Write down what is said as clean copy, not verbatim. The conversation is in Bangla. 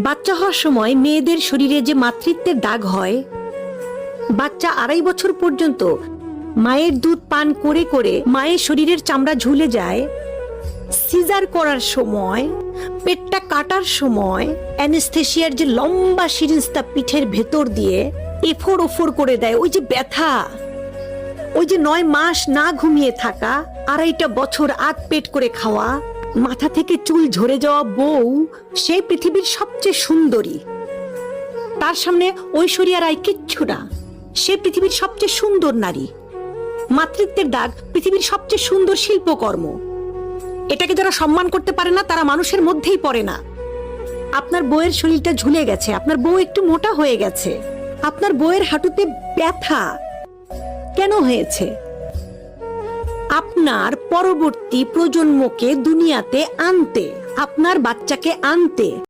বাচ্চা হওয়ার সময় মেয়েদের শরীরে যে মাতৃত্বের দাগ হয়, বাচ্চা 2.5 বছর পর্যন্ত মায়ের দুধ পান করে করে মায়ের শরীরের চামড়া ঝুলে যায়। সিজার করার সময়, পেটটা কাটার সময় অ্যানেস্থেসিয়ার যে লম্বা সিরিঞ্জটা পিঠের ভেতর দিয়ে এফোর ওফোর করে দেয়, ওই যে ব্যথা, ওই যে 9 মাস না ঘুমিয়ে থাকা, 2.5 বছর আধ পেট করে খাওয়া, মাথা থেকে চুল ঝরে যাওয়া বউ, সেই পৃথিবীর সবচেয়ে সুন্দরী, তার সামনে ঐশ্বরিয়া রায় কিচ্ছু না, সে পৃথিবীর সবচেয়ে সুন্দর নারী। মাতৃত্বের দাগ পৃথিবীর সবচেয়ে সুন্দর শিল্পকর্ম। এটাকে যারা সম্মান করতে পারে না তারা মানুষের মধ্যেই পড়ে না। আপনার বউয়ের শরীরটা ঝুলে গেছে, আপনার বউ একটু মোটা হয়ে গেছে, আপনার বউয়ের হাঁটুতে ব্যথা কেন হয়েছে? আপনার পরবর্তী প্রজন্মকে দুনিয়াতে আনতে, আপনার বাচ্চাকে আনতে